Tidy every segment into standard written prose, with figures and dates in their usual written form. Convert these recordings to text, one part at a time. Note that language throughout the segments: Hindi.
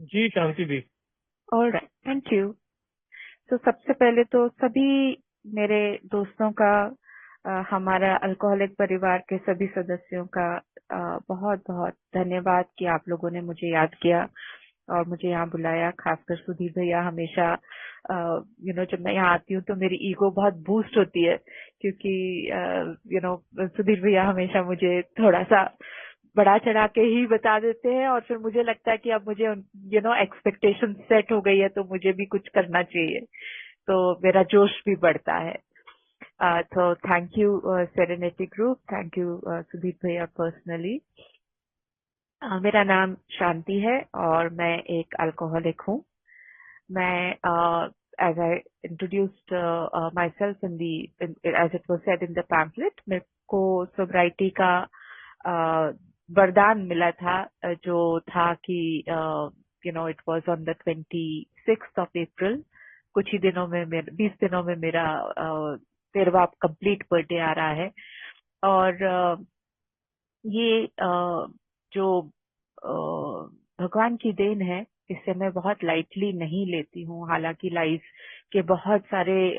जी शांति दी। All right, thank you. तो सबसे पहले तो सभी मेरे दोस्तों का, हमारा अल्कोहलिक परिवार के सभी सदस्यों का बहुत बहुत धन्यवाद कि आप लोगों ने मुझे याद किया और मुझे यहाँ बुलाया। खासकर सुधीर भैया, हमेशा जब मैं यहाँ आती हूँ तो मेरी ईगो बहुत बूस्ट होती है, क्योंकि सुधीर भैया हमेशा मुझे थोड़ा सा बढ़ा चढ़ा के ही बता देते हैं, और फिर मुझे लगता है कि अब मुझे एक्सपेक्टेशन सेट हो गई है तो मुझे भी कुछ करना चाहिए, तो मेरा जोश भी बढ़ता है। तो thank you serenity group, thank you Sudeep भैया पर्सनली। मेरा नाम शांति है और मैं एक अल्कोहलिक हूँ। मैं as I introduced myself in the, as it was said in the pamphlet, मेरे को सोब्राइटी का वरदान मिला था, जो था कि it was on the 26th of April। कुछ ही दिनों में 20 दिनों में मेरा 13वां कंप्लीट बर्थडे आ रहा है। और ये जो भगवान की देन है, इसे मैं बहुत लाइटली नहीं लेती हूँ। हालांकि लाइफ के बहुत सारे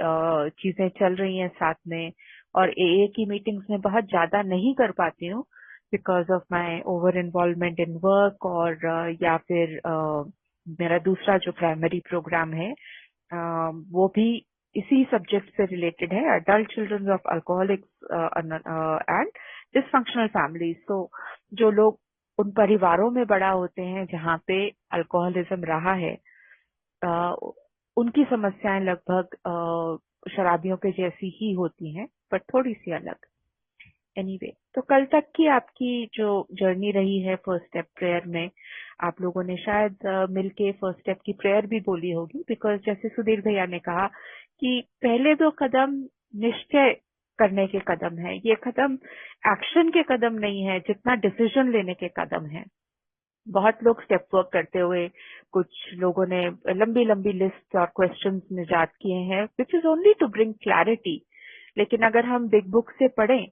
चीजें चल रही हैं साथ में, और एए की मीटिंग्स में बहुत ज्यादा नहीं कर पाती हूँ because of my over involvement in work, और या फिर मेरा दूसरा जो प्राइमरी प्रोग्राम है वो भी इसी सब्जेक्ट से रिलेटेड है, adult children of alcoholics and dysfunctional families. तो जो लोग उन परिवारों में बड़ा होते हैं जहाँ पे अल्कोहलिज्म रहा है, अ, उनकी समस्याएं लगभग शराबियों के जैसी ही होती हैं, पर थोड़ी सी अलग। एनीवे, तो कल तक की आपकी जो जर्नी रही है फर्स्ट स्टेप प्रेयर में, आप लोगों ने शायद मिलके फर्स्ट स्टेप की प्रेयर भी बोली होगी, बिकॉज जैसे सुधीर भैया ने कहा कि पहले दो कदम निश्चय करने के कदम है। ये कदम एक्शन के कदम नहीं है जितना डिसीजन लेने के कदम है। बहुत लोग स्टेप वर्क करते हुए, कुछ लोगों ने लंबी लंबी लिस्ट और क्वेश्चंस निजात किए हैं, which is only to bring clarity. लेकिन अगर हम बिग बुक से पढ़ें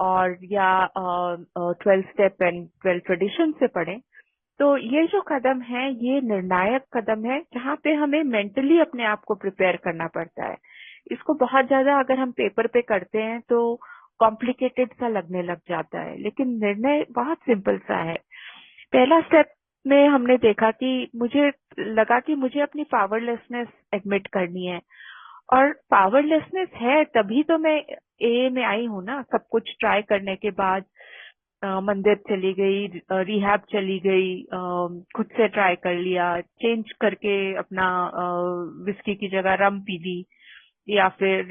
और या 12 स्टेप एंड 12 ट्रेडिशन से पढ़ें, तो ये जो कदम है ये निर्णायक कदम है, जहाँ पे हमें मेंटली अपने आप को प्रिपेयर करना पड़ता है। इसको बहुत ज्यादा अगर हम पेपर पे करते हैं तो कॉम्प्लिकेटेड सा लगने लग जाता है, लेकिन निर्णय बहुत सिंपल सा है। पहला स्टेप में हमने देखा कि मुझे लगा कि मुझे अपनी पावरलेसनेस एडमिट करनी है, और पावरलेसनेस है तभी तो मैं एए में आई हूँ ना। सब कुछ ट्राई करने के बाद मंदिर चली गई, रिहैब चली गई, खुद से ट्राई कर लिया, चेंज करके अपना विस्की की जगह रम पी ली, या फिर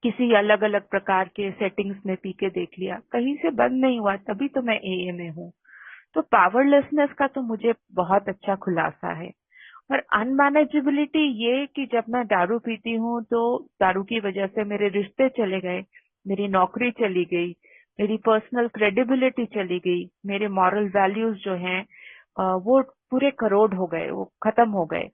किसी अलग अलग प्रकार के सेटिंग्स में पी के देख लिया, कहीं से बंद नहीं हुआ, तभी तो मैं एए में हूँ। तो पावरलेसनेस का तो मुझे बहुत अच्छा खुलासा है। और अनमैनेजेबिलिटी ये कि जब मैं दारू पीती हूँ तो दारू की वजह से मेरे रिश्ते चले गए, मेरी नौकरी चली गई, मेरी पर्सनल क्रेडिबिलिटी चली गई, मेरे मॉरल वैल्यूज जो हैं वो पूरे करोड़ हो गए, वो खत्म हो गए।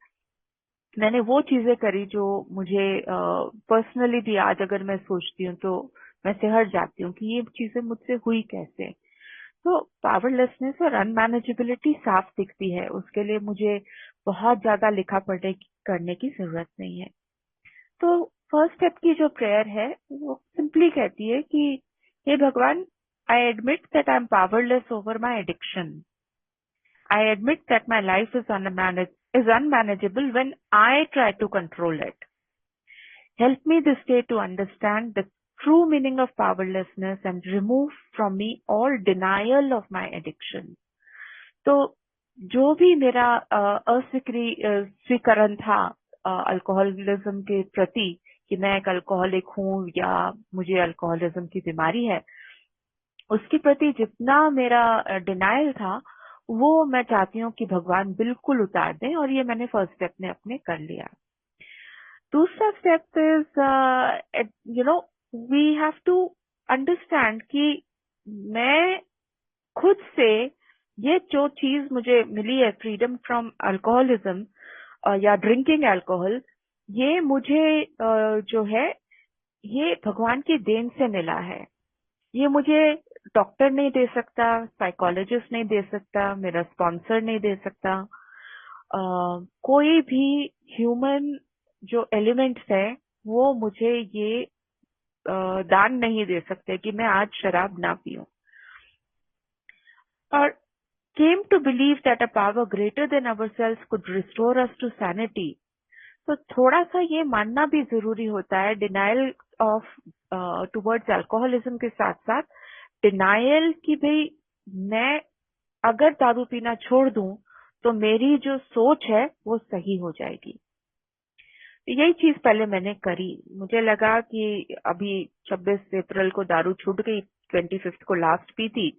मैंने वो चीजें करी जो मुझे पर्सनली भी आज अगर मैं सोचती हूँ तो मैं सिहर जाती हूँ कि ये चीजें मुझसे हुई कैसे। तो पावरलेसनेस और अनमैनेजेबिलिटी साफ दिखती है, उसके लिए मुझे बहुत ज्यादा लिखा पढ़े करने की जरूरत नहीं है। तो फर्स्ट स्टेप की जो प्रेयर है वो सिंपली कहती है कि हे भगवान, I admit that I am powerless over my addiction. I admit that my life is unmanageable when I try to control it. Help me this day to understand the true meaning of powerlessness and remove from me all denial of my addiction. तो जो भी मेरा स्वीकरण था अल्कोहलिज्म के प्रति, कि मैं एक अल्कोहलिक हूँ या मुझे अल्कोहलिज्म की बीमारी है, उसके प्रति जितना मेरा डिनायल था, वो मैं चाहती हूँ कि भगवान बिल्कुल उतार दें, और ये मैंने फर्स्ट स्टेप में अपने कर लिया। दूसरा step is we have to understand कि मैं खुद से, ये जो चीज मुझे मिली है फ्रीडम फ्रॉम अल्कोहलिज्म या ड्रिंकिंग अल्कोहल, ये मुझे जो है ये भगवान की देन से मिला है। ये मुझे डॉक्टर नहीं दे सकता, साइकोलॉजिस्ट नहीं दे सकता, मेरा स्पॉन्सर नहीं दे सकता, कोई भी ह्यूमन जो एलिमेंट्स है वो मुझे ये दान नहीं दे सकते कि मैं आज शराब ना पीऊं। और came to believe that a power greater than ourselves could restore us to sanity। तो थोड़ा सा ये मानना भी जरूरी होता है, डिनायल ऑफ टुवर्ड्स अल्कोहलिज्म के साथ साथ डिनायल की भाई मैं अगर दारू पीना छोड़ दूं तो मेरी जो सोच है वो सही हो जाएगी। यही चीज पहले मैंने करी। मुझे लगा कि अभी 26 अप्रैल को दारू छूट गई, 25 को लास्ट पी थी,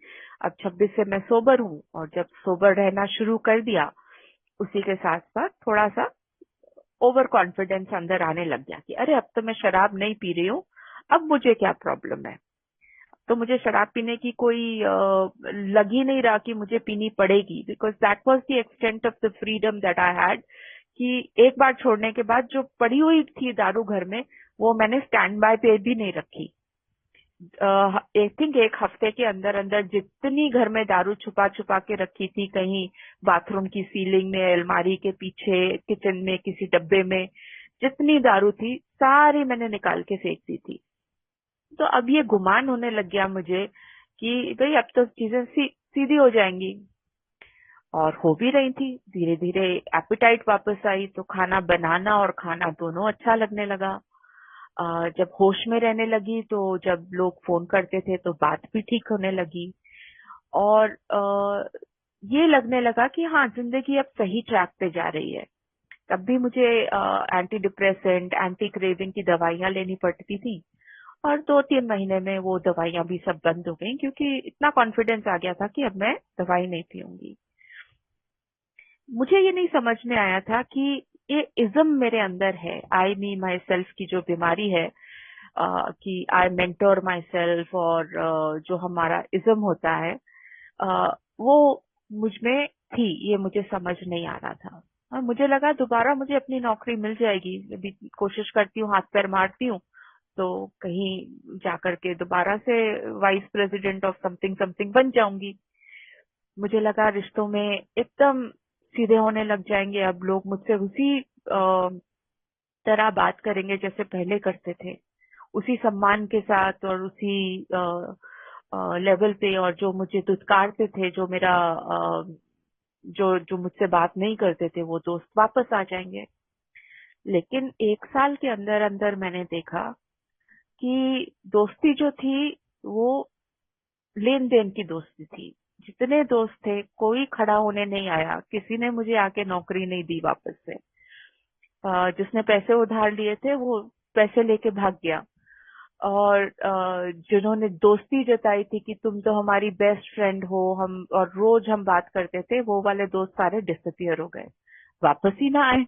अब 26 से मैं सोबर हूँ, और जब सोबर रहना शुरू कर दिया उसी के साथ साथ थोड़ा सा ओवर कॉन्फिडेंस अंदर आने लग गया कि अरे अब तो मैं शराब नहीं पी रही हूँ, अब मुझे क्या प्रॉब्लम है। तो मुझे शराब पीने की कोई लग ही नहीं रहा कि मुझे पीनी पड़ेगी, because that was the extent of the freedom that I had कि एक बार छोड़ने के बाद जो पड़ी हुई थी दारू घर में वो मैंने स्टैंड बाय पे भी नहीं रखी। आई थिंक एक हफ्ते के अंदर अंदर जितनी घर में दारू छुपा छुपा के रखी थी, कहीं बाथरूम की सीलिंग में, अलमारी के पीछे, किचन में किसी डब्बे में, जितनी दारू थी सारी मैंने निकाल के फेंक दी थी। तो अब ये गुमान होने लग गया मुझे कि भाई अब तो चीजें सीधी हो जाएंगी, और हो भी रही थी। धीरे धीरे एपिटाइट वापस आई तो खाना बनाना और खाना दोनों अच्छा लगने लगा। जब होश में रहने लगी तो जब लोग फोन करते थे तो बात भी ठीक होने लगी, और ये लगने लगा कि हाँ जिंदगी अब सही ट्रैक पे जा रही है। तब भी मुझे एंटी डिप्रेसेंट, एंटी क्रेविंग की दवाइयां लेनी पड़ती थी, और 2-3 महीने में वो दवाइयां भी सब बंद हो गई क्योंकि इतना कॉन्फिडेंस आ गया था कि अब मैं दवाई नहीं पीऊंगी। मुझे ये नहीं समझ में आया था कि ये इज्म मेरे अंदर है, आई मी माई सेल्फ की जो बीमारी है, कि आई मेंटोर माई सेल्फ, और जो हमारा इज्म होता है वो मुझ में थी, ये मुझे समझ नहीं आ रहा था। और मुझे लगा दोबारा मुझे अपनी नौकरी मिल जाएगी, अभी कोशिश करती हूँ, हाथ पैर मारती हूँ, तो कहीं जाकर के दोबारा से vice president of something something बन जाऊंगी। मुझे लगा रिश्तों में एकदम सीधे होने लग जाएंगे, अब लोग मुझसे उसी तरह बात करेंगे जैसे पहले करते थे, उसी सम्मान के साथ और उसी लेवल पे, और जो मुझे दुत्कारते थे, जो मेरा जो जो मुझसे बात नहीं करते थे, वो दोस्त वापस आ जाएंगे। लेकिन 1 साल के अंदर अंदर मैंने देखा कि दोस्ती जो थी वो लेन देन की दोस्ती थी। जितने दोस्त थे कोई खड़ा होने नहीं आया, किसी ने मुझे आके नौकरी नहीं दी वापस से। जिसने पैसे उधार लिए थे वो पैसे लेके भाग गया, और जिन्होंने दोस्ती जताई थी कि तुम तो हमारी बेस्ट फ्रेंड हो, हम और रोज हम बात करते थे, वो वाले दोस्त सारे डिसअपियर हो गए, वापस ही ना आए।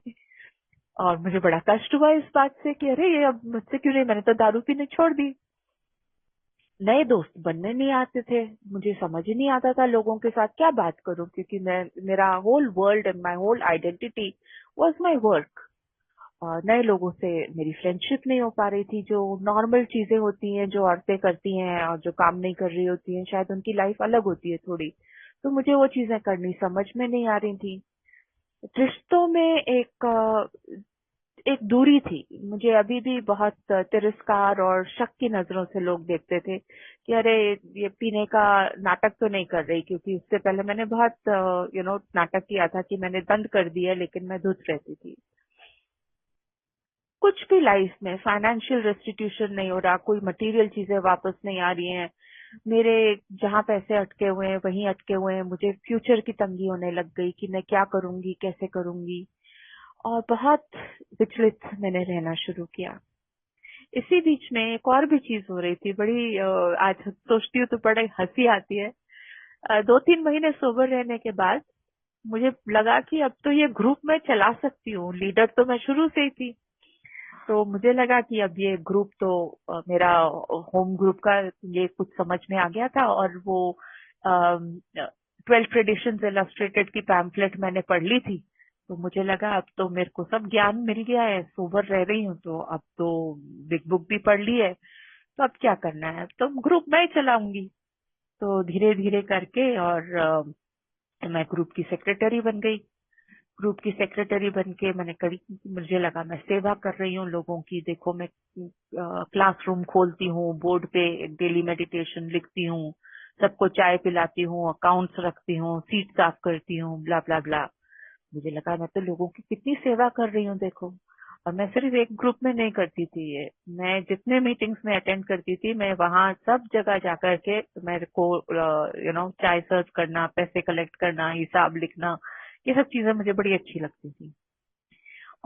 और मुझे बड़ा कष्ट हुआ इस बात से कि अरे ये अब मुझसे क्यों नहीं, मैंने तो दारू पीने छोड़ दी। नए दोस्त बनने नहीं आते थे, मुझे समझ ही नहीं आता था लोगों के साथ क्या बात करूं, क्योंकि मेरा whole world and my whole identity was my work. नए लोगों से मेरी फ्रेंडशिप नहीं हो पा रही थी, जो नॉर्मल चीजें होती हैं जो औरतें करती हैं और जो काम नहीं कर रही होती हैं, शायद उनकी लाइफ अलग होती है थोड़ी, तो मुझे वो चीजें करनी समझ में नहीं आ रही थी। रिश्तों में एक दूरी थी। मुझे अभी भी बहुत तिरस्कार और शक की नजरों से लोग देखते थे कि अरे ये पीने का नाटक तो नहीं कर रही, क्योंकि उससे पहले मैंने बहुत नाटक किया था कि मैंने बंद कर दिया, लेकिन मैं धुत रहती थी। कुछ भी लाइफ में फाइनेंशियल रेस्टिट्यूशन नहीं हो रहा, कोई मटेरियल चीजें वापस नहीं आ रही हैं, मेरे जहाँ पैसे अटके हुए हैं वहीं अटके हुए हैं, मुझे फ्यूचर की तंगी होने लग गई कि मैं क्या करूंगी, कैसे करूंगी, और बहुत विचलित मैंने रहना शुरू किया। इसी बीच में एक और भी चीज हो रही थी, बड़ी आज सोचती हूँ तो बड़ी हंसी आती है। 2-3 महीने सोबर रहने के बाद मुझे लगा कि अब तो ये ग्रुप मैं चला सकती हूँ, लीडर तो मैं शुरू से ही थी। तो मुझे लगा कि अब ये ग्रुप तो मेरा होम ग्रुप का ये कुछ समझ में आ गया था, और वो 12 ट्रेडिशंस इलस्ट्रेटेड की पैम्फलेट मैंने पढ़ ली थी। तो मुझे लगा अब तो मेरे को सब ज्ञान मिल गया है, सोबर रह रही हूँ तो अब तो बिग बुक भी पढ़ ली है, तो अब क्या करना है, अब तो ग्रुप मैं ही चलाऊंगी। तो धीरे धीरे करके और मैं ग्रुप की सेक्रेटरी बन गई। ग्रुप की सेक्रेटरी बन के मैंने करी, मुझे लगा मैं सेवा कर रही हूँ लोगों की। देखो मैं क्लासरूम खोलती हूँ, बोर्ड पे डेली मेडिटेशन लिखती हूँ, सबको चाय पिलाती हूँ, अकाउंट्स रखती हूँ, सीट साफ करती हूँ, ब्ला ब्ला ब्ला। मुझे लगा मैं तो लोगों की कितनी सेवा कर रही हूँ देखो। और मैं सिर्फ एक ग्रुप में नहीं करती थी ये, मैं जितने मीटिंग्स में अटेंड करती थी, मैं वहां सब जगह जाकर के मेरे को चाय सर्व करना, पैसे कलेक्ट करना, हिसाब लिखना, ये सब चीजें मुझे बड़ी अच्छी लगती थी।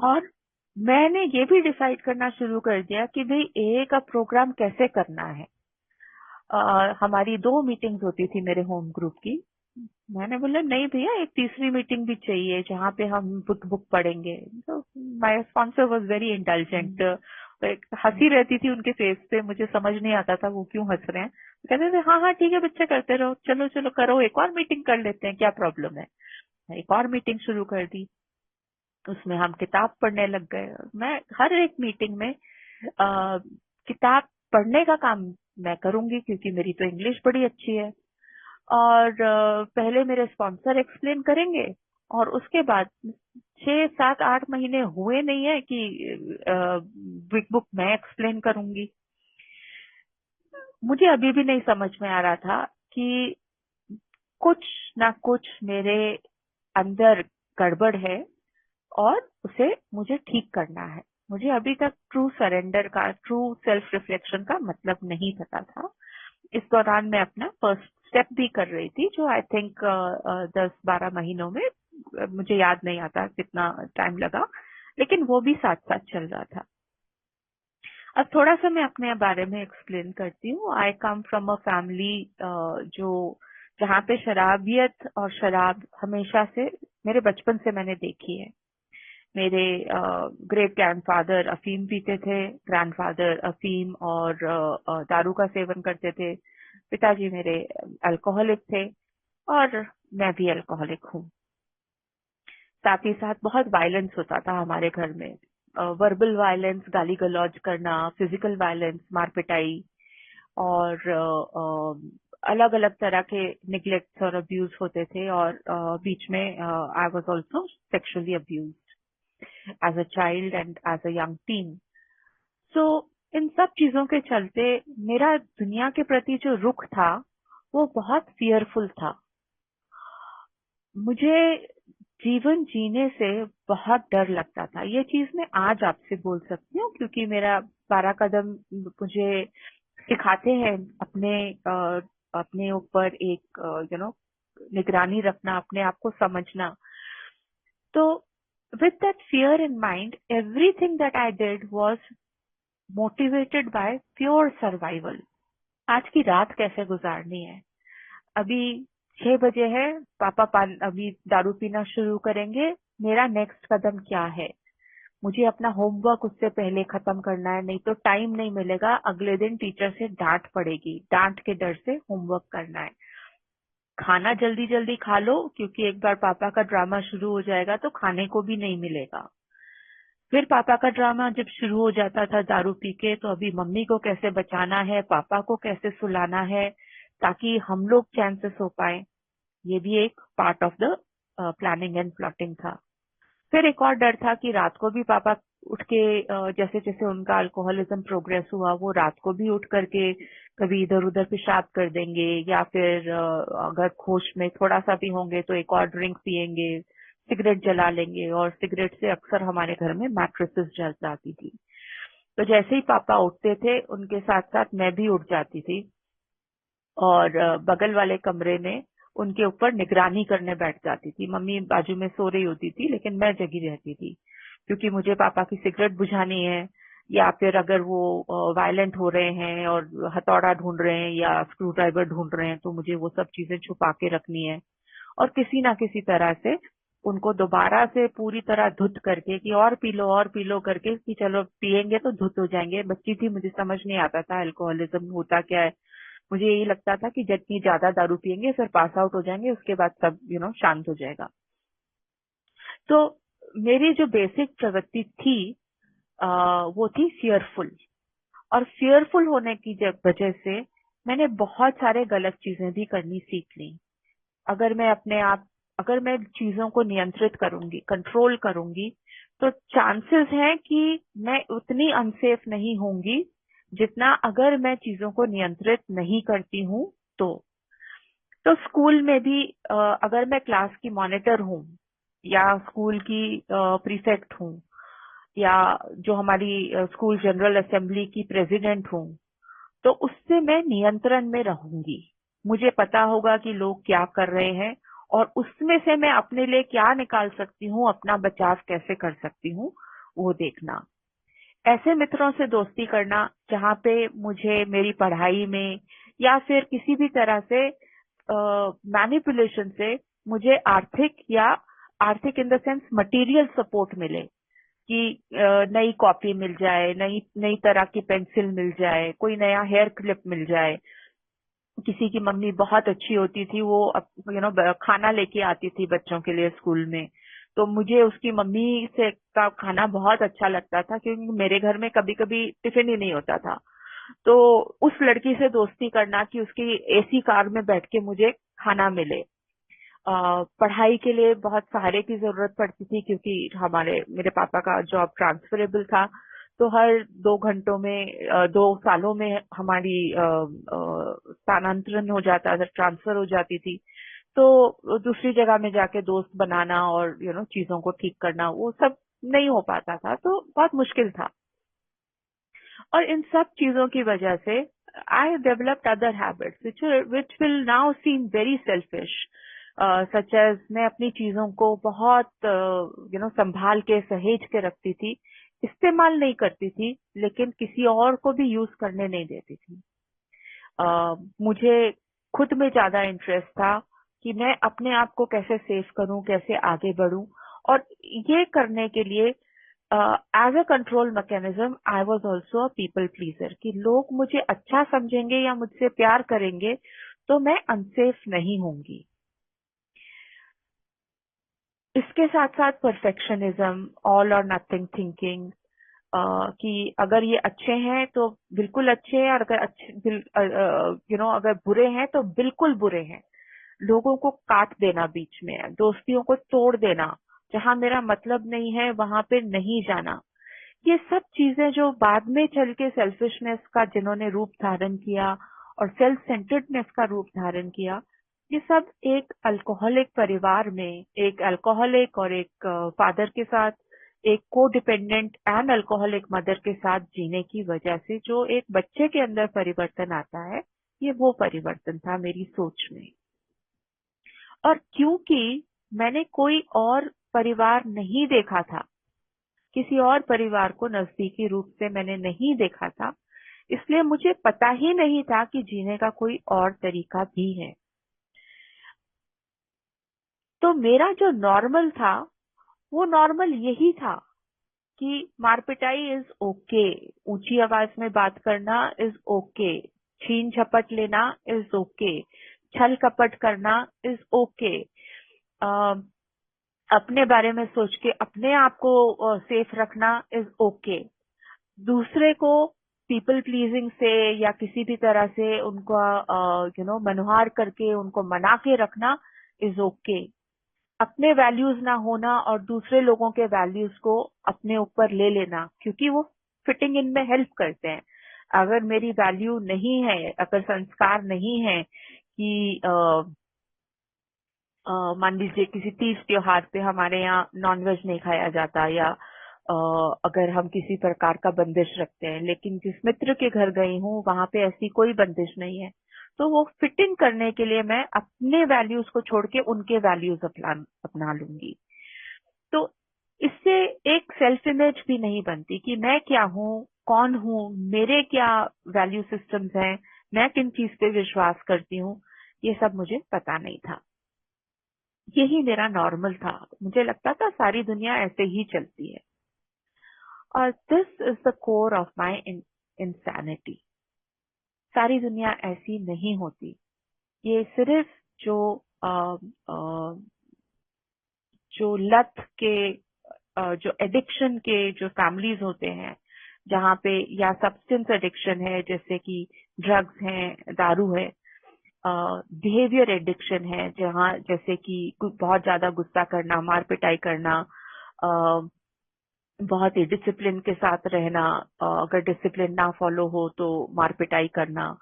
और मैंने ये भी डिसाइड करना शुरू कर दिया कि भाई एए का प्रोग्राम कैसे करना है। हमारी 2 मीटिंग्स होती थी मेरे होम ग्रुप की। मैंने बोला नहीं भैया, एक तीसरी मीटिंग भी चाहिए जहाँ पे हम बुक बुक पढ़ेंगे। तो my sponsor was very intelligent. एक हंसी रहती थी उनके फेस पे, मुझे समझ नहीं आता था वो क्यों हंस रहे हैं। तो कहते थे हाँ हाँ ठीक है बच्चे, करते रहो, चलो चलो करो, एक और मीटिंग कर लेते हैं, क्या प्रॉब्लम है। एक और मीटिंग शुरू कर दी, उसमें हम किताब पढ़ने लग गए। मैं हर एक मीटिंग में किताब पढ़ने का काम मैं करूंगी, क्योंकि मेरी तो इंग्लिश बड़ी अच्छी है। और पहले मेरे स्पॉन्सर एक्सप्लेन करेंगे, और उसके बाद 6 7 8 महीने हुए नहीं है कि बिग बुक मैं एक्सप्लेन करूंगी। मुझे अभी भी नहीं समझ में आ रहा था कि कुछ ना कुछ मेरे अंदर गड़बड़ है, और उसे मुझे ठीक करना है। मुझे अभी तक ट्रू सरेंडर का, ट्रू सेल्फ रिफ्लेक्शन का मतलब नहीं पता था। इस दौरान मैं अपना फर्स्ट स्टेप भी कर रही थी, जो आई थिंक 10 12 महीनों में, मुझे याद नहीं आता कितना टाइम लगा, लेकिन वो भी साथ साथ चल रहा था। अब थोड़ा सा मैं अपने बारे में एक्सप्लेन करती हूँ। आई कम फ्रॉम अ फैमिली जो जहाँ पे शराबियत और शराब हमेशा से, मेरे बचपन से मैंने देखी है। मेरे ग्रेट ग्रैंडफादर अफीम पीते थे, ग्रैंडफादर अफीम और दारू का सेवन करते थे। पिताजी मेरे अल्कोहलिक थे, और मैं भी अल्कोहलिक हूँ। साथ ही साथ बहुत वायलेंस होता था हमारे घर में, वर्बल वायलेंस, गाली गलौज करना, फिजिकल वायलेंस, मारपिटाई, और अलग अलग तरह के निग्लेक्ट और अब्यूज होते थे। और बीच में I was also sexually abused as a child and as a young teen. So इन सब चीजों के चलते मेरा दुनिया के प्रति जो रुख था वो बहुत फियरफुल था। मुझे जीवन जीने से बहुत डर लगता था। ये चीज मैं आज आपसे बोल सकती हूँ, क्योंकि मेरा 12 कदम मुझे सिखाते हैं अपने ऊपर एक निगरानी रखना, अपने आप को समझना। तो with that fear in mind, everything that I did was motivated by pure survival. आज की रात कैसे गुजारनी है। अभी 6 बजे है, पापा अभी दारू पीना शुरू करेंगे, मेरा नेक्स्ट कदम क्या है। मुझे अपना होमवर्क उससे पहले खत्म करना है, नहीं तो टाइम नहीं मिलेगा, अगले दिन टीचर से डांट पड़ेगी, डांट के डर से होमवर्क करना है। खाना जल्दी जल्दी खा लो, क्योंकि एक बार पापा का ड्रामा शुरू हो जाएगा तो खाने को भी नहीं मिलेगा। फिर पापा का ड्रामा जब शुरू हो जाता था दारू पी के, तो अभी मम्मी को कैसे बचाना है, पापा को कैसे सुलाना है, ताकि हम लोग चैन से सो पाए। ये भी एक part of the planning and plotting था। फिर एक और डर था कि रात को भी पापा उठ के, जैसे जैसे उनका अल्कोहलिज्म प्रोग्रेस हुआ, वो रात को भी उठ करके कभी इधर उधर पेशाब कर देंगे, या फिर अगर होश में थोड़ा सा भी होंगे तो एक और ड्रिंक पियेंगे, सिगरेट जला लेंगे, और सिगरेट से अक्सर हमारे घर में मैट्रेसेस जल जाती थी। तो जैसे ही पापा उठते थे, उनके साथ साथ मैं भी उठ जाती थी, और बगल वाले कमरे में उनके ऊपर निगरानी करने बैठ जाती थी। मम्मी बाजू में सो रही होती थी, लेकिन मैं जगी रहती थी, क्योंकि मुझे पापा की सिगरेट बुझानी है, या फिर अगर वो वायलेंट हो रहे हैं और हथौड़ा ढूंढ रहे हैं या स्क्रू ड्राइवर ढूंढ रहे हैं, तो मुझे वो सब चीजें छुपा के रखनी है। और किसी ना किसी तरह से उनको दोबारा से पूरी तरह धुत करके, कि और पी लो करके, कि चलो पियेंगे तो धुत हो जाएंगे। बच्ची थी, मुझे समझ नहीं आता था अल्कोहलिज्म होता क्या है। मुझे यही लगता था कि जितनी ज्यादा दारू पियेंगे फिर पास आउट हो जाएंगे, उसके बाद सब शांत हो जाएगा। तो मेरी जो बेसिक प्रवृत्ति थी वो थी फियरफुल। और फियरफुल होने की वजह से मैंने बहुत सारे गलत चीजें भी करनी सीख ली। अगर मैं अपने आप अगर मैं चीजों को नियंत्रित करूंगी, कंट्रोल करूंगी, तो चांसेस हैं कि मैं उतनी अनसेफ नहीं होंगी जितना अगर मैं चीजों को नियंत्रित नहीं करती हूँ तो। स्कूल में भी अगर मैं क्लास की मॉनिटर हूँ या स्कूल की प्रीफेक्ट हूँ या जो हमारी स्कूल जनरल असेंबली की प्रेसिडेंट हूँ, तो उससे मैं नियंत्रण में रहूंगी। मुझे पता होगा कि लोग क्या कर रहे हैं और उसमें से मैं अपने लिए क्या निकाल सकती हूँ, अपना बचाव कैसे कर सकती हूँ, वो देखना। ऐसे मित्रों से दोस्ती करना जहाँ पे मुझे मेरी पढ़ाई में या फिर किसी भी तरह से मैनिपुलेशन से मुझे आर्थिक इन द सेंस मटेरियल सपोर्ट मिले, कि नई कॉपी मिल जाए, नई नई तरह की पेंसिल मिल जाए, कोई नया हेयर क्लिप मिल जाए। किसी की मम्मी बहुत अच्छी होती थी, वो खाना लेके आती थी बच्चों के लिए स्कूल में, तो मुझे उसकी मम्मी से का खाना बहुत अच्छा लगता था, क्योंकि मेरे घर में कभी कभी टिफिन ही नहीं होता था। तो उस लड़की से दोस्ती करना कि उसकी एसी कार में बैठ के मुझे खाना मिले। पढ़ाई के लिए बहुत सहारे की जरूरत पड़ती थी, क्योंकि मेरे पापा का जॉब ट्रांसफरेबल था। तो हर 2 घंटों में 2 सालों में हमारी स्थानांतरण हो जाता था, ट्रांसफर हो जाती थी। तो दूसरी जगह में जाके दोस्त बनाना और चीजों को ठीक करना, वो सब नहीं हो पाता था, तो बहुत मुश्किल था। और इन सब चीजों की वजह से I developed other habits which will now seem very selfish, such as मैं अपनी चीजों को बहुत संभाल के सहेज के रखती थी, इस्तेमाल नहीं करती थी, लेकिन किसी और को भी यूज करने नहीं देती थी। मुझे खुद में ज्यादा इंटरेस्ट था कि मैं अपने आप को कैसे सेव करूं, कैसे आगे बढ़ूं। और ये करने के लिए as a control mechanism I was also a people pleaser, कि लोग मुझे अच्छा समझेंगे या मुझसे प्यार करेंगे तो मैं अनसेफ नहीं होंगी। इसके साथ साथ परफेक्शनिज्म, ऑल और नथिंग थिंकिंग, कि अगर ये अच्छे हैं तो बिल्कुल अच्छे हैं, और अगर अगर बुरे हैं तो बिल्कुल बुरे हैं। लोगों को काट देना बीच में, दोस्तियों को तोड़ देना, जहां मेरा मतलब नहीं है वहां पे नहीं जाना। ये सब चीजें जो बाद में चल के सेल्फिशनेस का जिन्होंने रूप धारण किया और सेल्फ सेंटर्डनेस का रूप धारण किया, ये सब एक अल्कोहलिक परिवार में, एक अल्कोहलिक और एक फादर के साथ, एक को डिपेंडेंट एंड अल्कोहलिक मदर के साथ जीने की वजह से जो एक बच्चे के अंदर परिवर्तन आता है, ये वो परिवर्तन था मेरी सोच में। और क्योंकि मैंने कोई और परिवार नहीं देखा था, किसी और परिवार को नजदीकी रूप से मैंने नहीं देखा था, इसलिए मुझे पता ही नहीं था कि जीने का कोई और तरीका भी है। तो मेरा जो नॉर्मल था, वो नॉर्मल यही था कि मारपिटाई इज ओके, ऊंची आवाज में बात करना इज ओके, छीन झपट लेना इज ओके, छल कपट करना इज ओके, अपने बारे में सोच के अपने आप को सेफ रखना इज ओके। दूसरे को पीपल प्लीजिंग से या किसी भी तरह से उनका मनुहार करके उनको मना के रखना इज ओके। अपने वैल्यूज ना होना और दूसरे लोगों के वैल्यूज को अपने ऊपर ले लेना, क्योंकि वो फिटिंग इन में हेल्प करते हैं। अगर मेरी वैल्यू नहीं है, अगर संस्कार नहीं है कि मान लीजिए किसी तीज त्योहार पे हमारे यहाँ नॉनवेज नहीं खाया जाता, या अगर हम किसी प्रकार का बंदिश रखते हैं, लेकिन जिस मित्र के घर गई हूँ वहां पे ऐसी कोई बंदिश नहीं है, तो वो फिट इन करने के लिए मैं अपने वैल्यूज को छोड़ के उनके वैल्यूज अपना लूंगी। तो इससे एक सेल्फ इमेज भी नहीं बनती कि मैं क्या हूँ, कौन हूँ, मेरे क्या वैल्यू सिस्टम्स हैं, मैं किन चीज पे विश्वास करती हूँ, ये सब मुझे पता नहीं था। यही मेरा नॉर्मल था, मुझे लगता था सारी दुनिया ऐसे ही चलती है। और this is the core of my insanity. सारी दुनिया ऐसी नहीं होती। ये सिर्फ जो अ, अ, जो लत के जो एडिक्शन के जो फैमिलीज होते हैं, जहाँ पे या सब्सटेंस एडिक्शन है जैसे कि ड्रग्स हैं, दारू है, बिहेवियर एडिक्शन है जहाँ जैसे कि बहुत ज्यादा गुस्सा करना, मार पिटाई करना, बहुत ही डिसिप्लिन के साथ रहना, अगर डिसिप्लिन ना फॉलो हो तो मार पिटाई करना,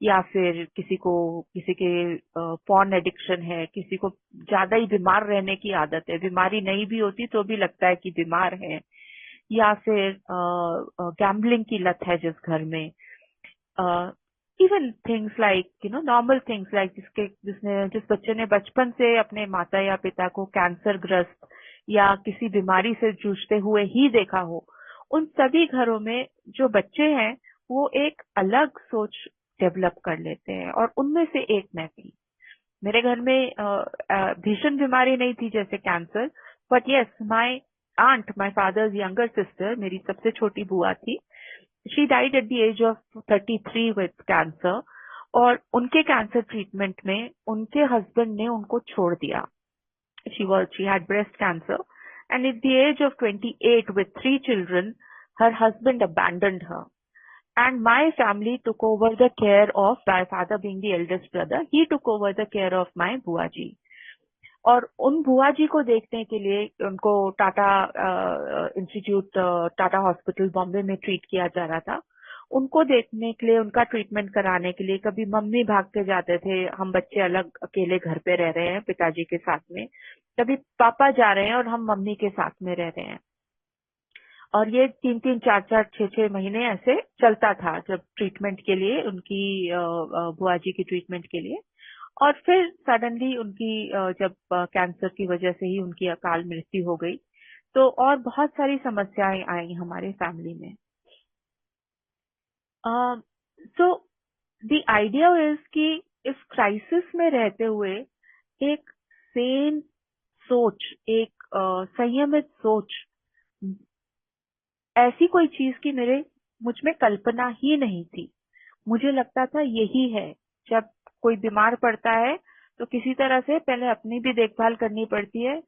या फिर किसी के पॉर्न एडिक्शन है, किसी को ज्यादा ही बीमार रहने की आदत है, बीमारी नहीं भी होती तो भी लगता है कि बीमार है, या फिर गैम्बलिंग की लत है जिस घर में, even things like normal things like जिस बच्चे ने बचपन से अपने माता या पिता को कैंसर ग्रस्त या किसी बीमारी से जूझते हुए ही देखा हो, उन सभी घरों में जो बच्चे हैं वो एक अलग सोच डेवलप कर लेते हैं, और उनमें से एक मैं थी। मेरे घर में भीषण बीमारी नहीं थी जैसे cancer, but yes, my aunt, my father's younger sister, मेरी सबसे छोटी बुआ थी, she died at the age of 33 with cancer, और उनके कैंसर ट्रीटमेंट में उनके हस्बैंड ने उनको छोड़ दिया। she had breast cancer, and at the age of 28 with 3 children, her husband abandoned her, and my family took over the care of, my father being the eldest brother, he took over the care of my बुआ जी। और उन बुआ जी को देखने के लिए उनको टाटा इंस्टीट्यूट, टाटा हॉस्पिटल बॉम्बे में ट्रीट किया जा रहा था। उनको देखने के लिए, उनका ट्रीटमेंट कराने के लिए कभी मम्मी भाग के जाते थे, हम बच्चे अलग अकेले घर पे रह रहे हैं पिताजी के साथ में, कभी पापा जा रहे हैं और हम मम्मी के साथ में रह रहे हैं, और ये 3-3, 4-4, 6-6 महीने ऐसे चलता था जब ट्रीटमेंट के लिए, उनकी बुआ जी की ट्रीटमेंट के लिए। और फिर सडनली उनकी जब कैंसर की वजह से ही उनकी अकाल मृत्यु हो गई, तो और बहुत सारी समस्याएं आई हमारे फैमिली में। सो द आइडिया इज कि इस क्राइसिस में रहते हुए एक सेन सोच, एक संयमित सोच, ऐसी कोई चीज की मुझ में कल्पना ही नहीं थी। मुझे लगता था यही है, जब कोई बीमार पड़ता है तो किसी तरह से पहले अपनी भी देखभाल करनी पड़ती है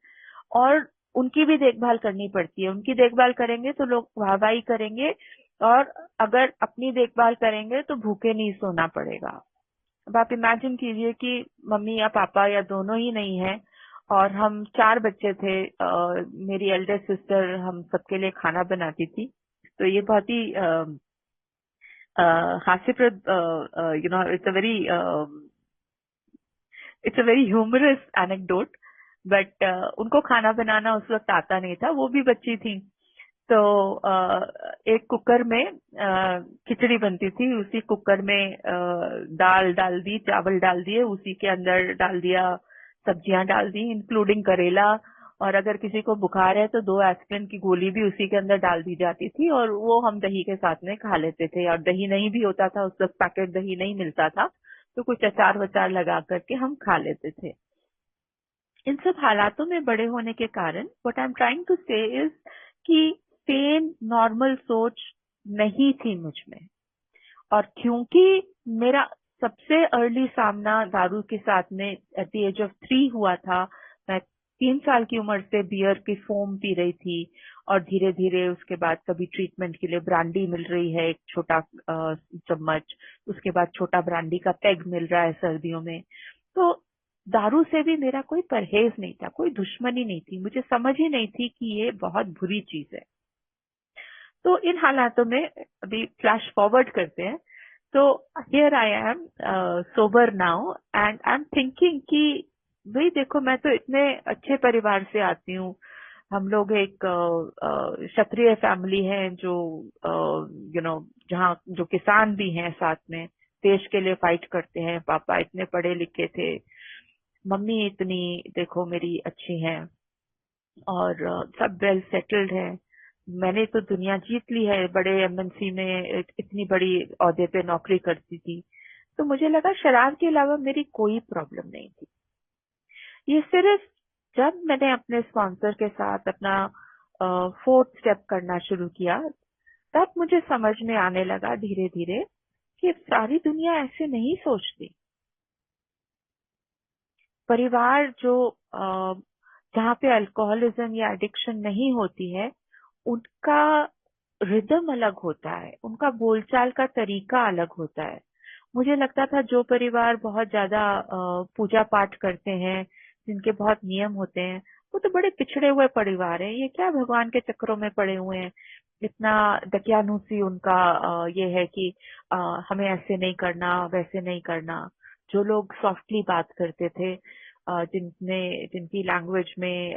और उनकी भी देखभाल करनी पड़ती है। उनकी देखभाल करेंगे तो लोग वाहवाही करेंगे, और अगर अपनी देखभाल करेंगे तो भूखे नहीं सोना पड़ेगा। अब आप इमेजिन कीजिए कि मम्मी या पापा या दोनों ही नहीं है, और हम 4 बच्चे थे, मेरी एल्डेस्ट सिस्टर हम सबके लिए खाना बनाती थी। तो ये बहुत ही हास्यप्रद, it's a very humorous anecdote, but उनको खाना बनाना उस वक्त आता नहीं था, वो भी बच्ची थी। तो एक कुकर में खिचड़ी बनती थी, उसी कुकर में दाल डाल दी, चावल डाल दिए, उसी के अंदर डाल दिया, सब्जियां डाल दी इंक्लूडिंग करेला, और अगर किसी को बुखार है तो 2 एस्पिरिन की गोली भी उसी के अंदर डाल दी जाती थी, और वो हम दही के साथ में खा लेते थे। और दही नहीं भी होता था उस वक्त, पैकेट दही नहीं मिलता था, तो कुछ अचार वचार लगा करके हम खा लेते थे। इन सब हालातों में बड़े होने के कारण what I am trying to say is कि सेम नॉर्मल सोच नहीं थी मुझ में। और क्योंकि मेरा सबसे अर्ली सामना दारू के साथ में एट द एज ऑफ 3 हुआ था, मैं 3 साल की उम्र से बियर की फोम पी रही थी, और धीरे धीरे उसके बाद कभी ट्रीटमेंट के लिए ब्रांडी मिल रही है एक छोटा चम्मच, उसके बाद छोटा ब्रांडी का पेग मिल रहा है सर्दियों में। तो दारू से भी मेरा कोई परहेज नहीं था, कोई दुश्मनी नहीं थी, मुझे समझ ही नहीं थी कि ये बहुत बुरी चीज है। तो इन हालातों में अभी फ्लैश फॉरवर्ड करते हैं, तो here I am sober now, and I am thinking कि भाई देखो, मैं तो इतने अच्छे परिवार से आती हूँ, हम लोग एक क्षत्रिय फैमिली है जो जहाँ जो किसान भी हैं, साथ में देश के लिए फाइट करते हैं, पापा इतने पढ़े लिखे थे, मम्मी इतनी देखो मेरी अच्छी हैं, और सब वेल सेटल्ड है। मैंने तो दुनिया जीत ली है, बड़े एमएनसी में इतनी बड़ी ओहदे पे नौकरी करती थी। तो मुझे लगा शराब के अलावा मेरी कोई प्रॉब्लम नहीं थी। ये सिर्फ जब मैंने अपने स्पॉन्सर के साथ अपना 4th स्टेप करना शुरू किया, तब मुझे समझ में आने लगा धीरे धीरे कि सारी दुनिया ऐसे नहीं सोचती। परिवार जो जहाँ पे अल्कोहलिज्म या एडिक्शन नहीं होती है, उनका रिदम अलग होता है, उनका बोलचाल का तरीका अलग होता है। मुझे लगता था जो परिवार बहुत ज्यादा पूजा पाठ करते हैं, जिनके बहुत नियम होते हैं, वो तो बड़े पिछड़े हुए परिवार हैं, ये क्या भगवान के चक्करों में पड़े हुए हैं। इतना दकियानूसी उनका ये है कि अ, हमें ऐसे नहीं करना, वैसे नहीं करना। जो लोग सॉफ्टली बात करते थे, जिनकी लैंग्वेज में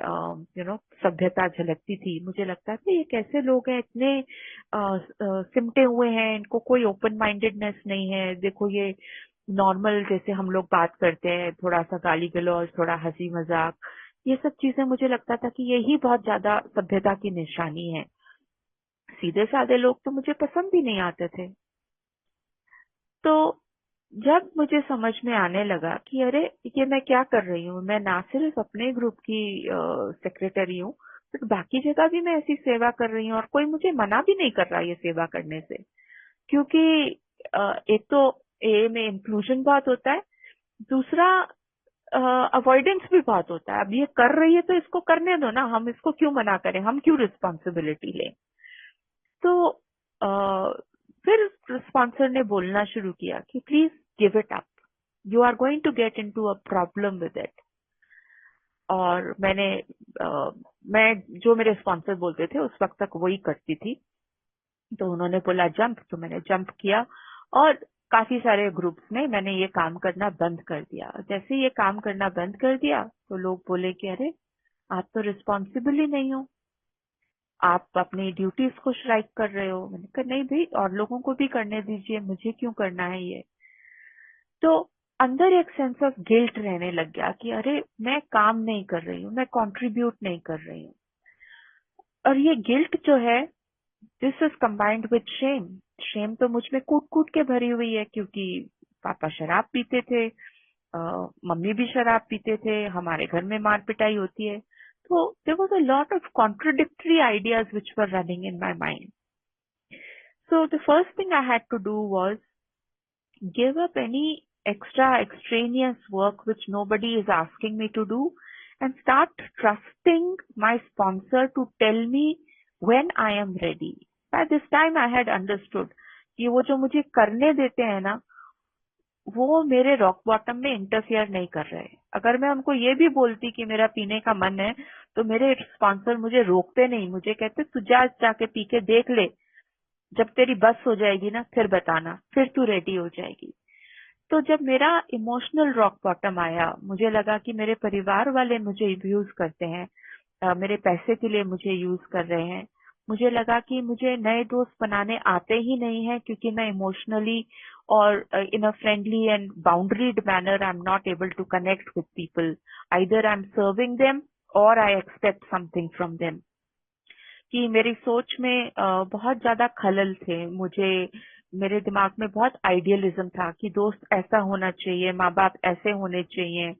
सभ्यता झलकती थी, मुझे लगता था ये कैसे लोग हैं, इतने सिमटे हुए हैं, इनको कोई ओपन माइंडेडनेस नहीं है। देखो ये नॉर्मल जैसे हम लोग बात करते हैं, थोड़ा सा गाली गलौज, थोड़ा हंसी मजाक, ये सब चीजें मुझे लगता था कि यही बहुत ज्यादा सभ्यता की निशानी है। सीधे साधे लोग तो मुझे पसंद ही नहीं आते थे। तो जब मुझे समझ में आने लगा कि अरे ये मैं क्या कर रही हूँ, मैं ना सिर्फ अपने ग्रुप की सेक्रेटरी हूँ, बट बाकी जगह भी मैं ऐसी सेवा कर रही हूँ और कोई मुझे मना भी नहीं कर रहा ये सेवा करने से। क्योंकि एक तो ए में इंक्लूजन बहुत होता है, दूसरा अवॉइडेंस भी बहुत होता है। अब ये कर रही है तो इसको करने दो ना, हम इसको क्यों मना करें, हम क्यों रिस्पॉन्सिबिलिटी लें। तो फिर स्पॉन्सर ने बोलना शुरू किया कि please give it up, you are going to get into a problem with it. और मैं जो मेरे स्पॉन्सर बोलते थे उस वक्त तक वही करती थी। तो उन्होंने बोला जंप, तो मैंने जंप किया और काफी सारे ग्रुप्स में मैंने ये काम करना बंद कर दिया। जैसे ये काम करना बंद कर दिया तो लोग बोले कि अरे आप तो रिस्पॉन्सिबल ही नहीं हो, आप अपनी ड्यूटीज को श्राइक कर रहे हो। मैंने कहा नहीं भाई, और लोगों को भी करने दीजिए, मुझे क्यों करना है ये। तो अंदर एक सेंस ऑफ गिल्ट रहने लग गया कि अरे मैं काम नहीं कर रही हूँ, मैं कंट्रीब्यूट नहीं कर रही हूँ। और ये गिल्ट जो है, this is combined with shame. Shame तो मुझ में कूट कूट के भरी हुई है, क्योंकि पापा शराब पीते थे, मम्मी भी शराब पीते थे, हमारे घर में मार पिटाई होती है। तो there was a lot of contradictory ideas which were running in my mind. So the first thing I had to do was give up any extra extraneous work which nobody is asking me to do and start trusting my sponsor to tell me when I am ready. By this time I had understood कि वो जो मुझे करने देते हैं ना, वो मेरे रॉक बॉटम में इंटरफियर नहीं कर रहे। अगर मैं उनको ये भी बोलती कि मेरा पीने का मन है, तो मेरे स्पॉन्सर मुझे रोकते नहीं, मुझे कहते तू जा जाके पी के देख ले, जब तेरी बस हो जाएगी ना फिर बताना, फिर तू रेडी हो जाएगी। तो जब मेरा इमोशनल रॉक बॉटम आया, मुझे लगा कि मेरे परिवार वाले मुझे यूज करते हैं, मेरे पैसे के लिए मुझे यूज कर रहे हैं। मुझे लगा कि मुझे नए दोस्त बनाने आते ही नहीं है, क्योंकि मैं इमोशनली और in a friendly and boundaried manner I am not able to connect with people. Either I am serving them और I expect something from them. कि मेरी सोच में बहुत ज्यादा खलल थे। मेरे दिमाग में बहुत आइडियलिज्म था कि दोस्त ऐसा होना चाहिए, माँ बाप ऐसे होने चाहिए,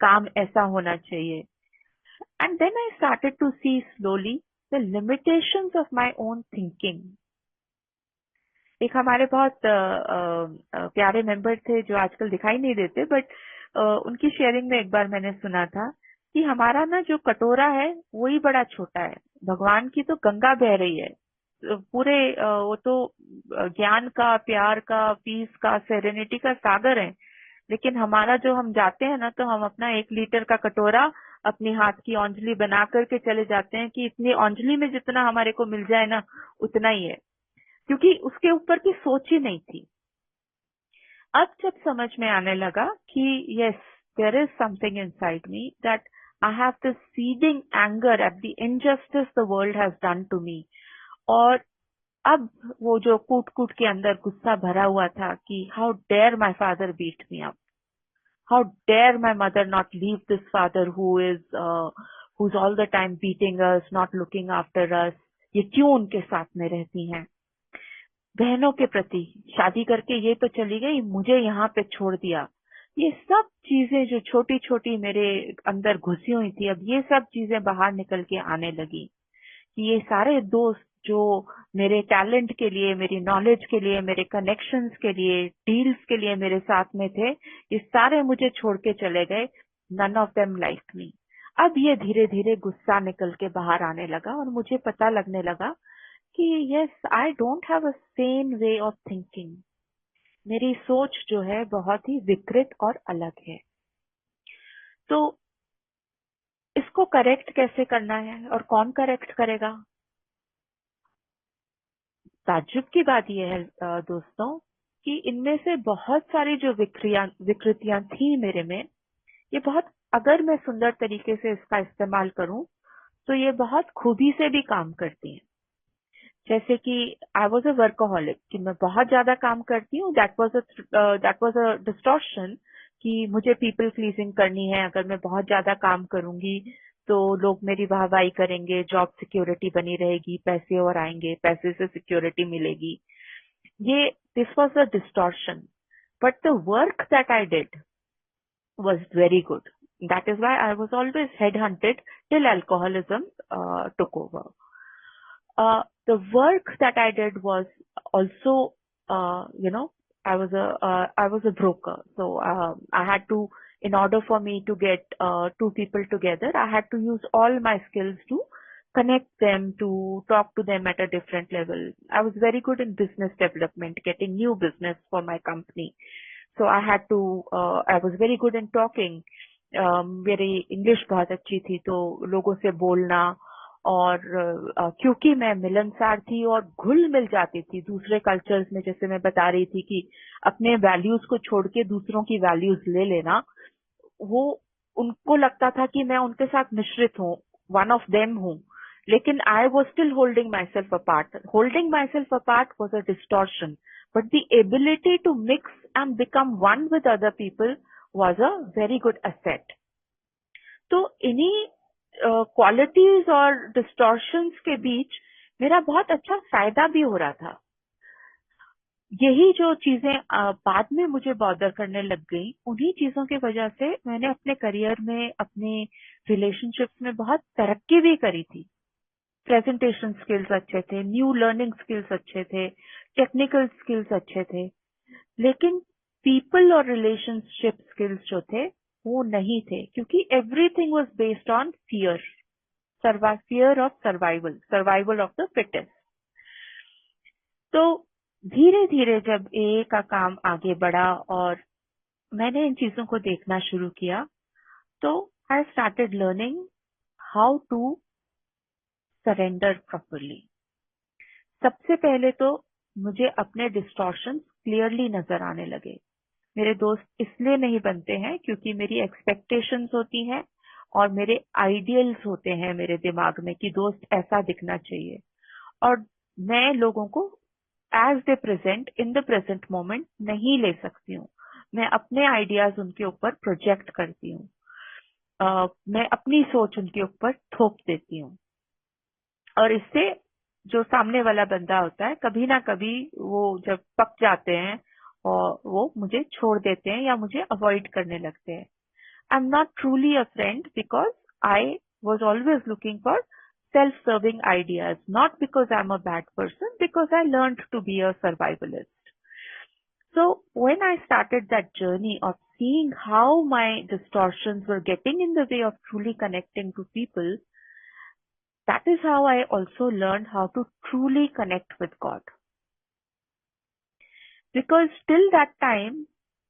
काम ऐसा होना चाहिए। And then I started to see slowly the limitations of my own thinking. एक हमारे बहुत प्यारे मेंबर थे जो आजकल दिखाई नहीं देते, बट उनकी शेयरिंग में एक बार मैंने सुना था कि हमारा ना जो कटोरा है वही बड़ा छोटा है, भगवान की तो गंगा बह रही है। पूरे वो तो ज्ञान का, प्यार का, पीस का, सेरेनिटी का सागर है। लेकिन हमारा जो, हम जाते हैं ना तो हम अपना 1 लीटर का कटोरा अपनी हाथ की औंजली बना करके चले जाते हैं कि इतनी औंजली में जितना हमारे को मिल जाए ना उतना ही है, क्योंकि उसके ऊपर की सोच ही नहीं थी। अब जब समझ में आने लगा कि yes, there is something inside me that I have this seething anger at the injustice the world has done to me. और अब वो जो कूट कूट के अंदर गुस्सा भरा हुआ था कि how dare my father beat me up, how dare my mother not leave this father who is all the time beating us, not looking after us. ये क्यों उनके साथ में रहती हैं। बहनों के प्रति, शादी करके ये तो चली गई, मुझे यहाँ पे छोड़ दिया। ये सब चीजें जो छोटी छोटी मेरे अंदर घुसी हुई थी, अब ये सब चीजें बाहर निकल के आने लगी कि ये सारे दोस्त जो मेरे टैलेंट के लिए, मेरी नॉलेज के लिए, मेरे कनेक्शंस के लिए, डील्स के लिए मेरे साथ में थे, ये सारे मुझे छोड़ के चले गए। None of them like me. अब ये धीरे धीरे गुस्सा निकल के बाहर आने लगा और मुझे पता लगने लगा कि yes, I don't have a same way of thinking. मेरी सोच जो है बहुत ही विकृत और अलग है। तो इसको करेक्ट कैसे करना है और कौन करेक्ट करेगा? ताज्जुब की बात यह है दोस्तों, कि इनमें से बहुत सारी जो विकृतियां थी मेरे में, ये बहुत, अगर मैं सुंदर तरीके से इसका इस्तेमाल करूं तो ये बहुत खूबी से भी काम करती हैं। जैसे कि आई वॉज अ वर्कोहॉलिक, कि मैं बहुत ज्यादा काम करती हूँ, दैट वाज अ डिस्टॉर्शन, कि मुझे पीपल प्लीजिंग करनी है। अगर मैं बहुत ज्यादा काम करूंगी तो लोग मेरी वाहवाही करेंगे, जॉब सिक्योरिटी बनी रहेगी, पैसे और आएंगे, पैसे से सिक्योरिटी मिलेगी। ये this was a distortion, but the work that I did was very good. That is why I was always headhunted till alcoholism took over. The work that I did was also, I was a broker. So I had to, in order for me to get two people together, I had to use all my skills to connect them, to talk to them at a different level. I was very good in business development, getting new business for my company. So I was very good in talking. मेरी इंग्लिश बहुत अच्छी थी, तो लोगों से बोलना, और क्योंकि मैं मिलनसार थी और घुल मिल जाती थी दूसरे कल्चर्स में, जैसे मैं बता रही थी कि अपने वैल्यूज को छोड़ के दूसरों की वैल्यूज ले लेना, वो उनको लगता था कि मैं उनके साथ मिश्रित हूँ, वन ऑफ देम हूँ, लेकिन I was still holding my self apart. Holding my self apart was a distortion, but the ability to mix and become one with other people was a very good asset. तो इन्हीं क्वालिटीज और डिस्टॉर्शंस के बीच मेरा बहुत अच्छा फायदा भी हो रहा था। यही जो चीजें बाद में मुझे बॉदर करने लग गई, उन्हीं चीजों की वजह से मैंने अपने करियर में, अपने रिलेशनशिप्स में बहुत तरक्की भी करी थी। प्रेजेंटेशन स्किल्स अच्छे थे, न्यू लर्निंग स्किल्स अच्छे थे, टेक्निकल स्किल्स अच्छे थे, लेकिन पीपल और रिलेशनशिप स्किल्स जो थे वो नहीं थे, क्योंकि everything was based on fear, fear of survival, survival of the fittest. तो धीरे धीरे जब ए का काम आगे बढ़ा और मैंने इन चीजों को देखना शुरू किया, तो I started learning how to surrender properly. सबसे पहले तो मुझे अपने डिस्टॉर्शन क्लियरली नजर आने लगे। मेरे दोस्त इसलिए नहीं बनते हैं क्योंकि मेरी एक्सपेक्टेशंस होती हैं और मेरे आइडियल्स होते हैं मेरे दिमाग में कि दोस्त ऐसा दिखना चाहिए, और मैं लोगों को as they present in the present moment नहीं ले सकती हूँ। मैं अपने आइडियाज उनके ऊपर प्रोजेक्ट करती हूँ, मैं अपनी सोच उनके ऊपर थोप देती हूँ, और इससे जो सामने वाला बंदा होता है, कभी ना कभी वो जब पक जाते हैं और वो मुझे छोड़ देते हैं या मुझे अवॉइड करने लगते हैं। आई am not truly a friend because I was always looking for self-serving ideas, not because I'm a bad person, because I learned to be a survivalist. So when I started that journey of seeing how my distortions were getting in the way of truly connecting to people, that is how I also learned how to truly connect with God. Because till that time,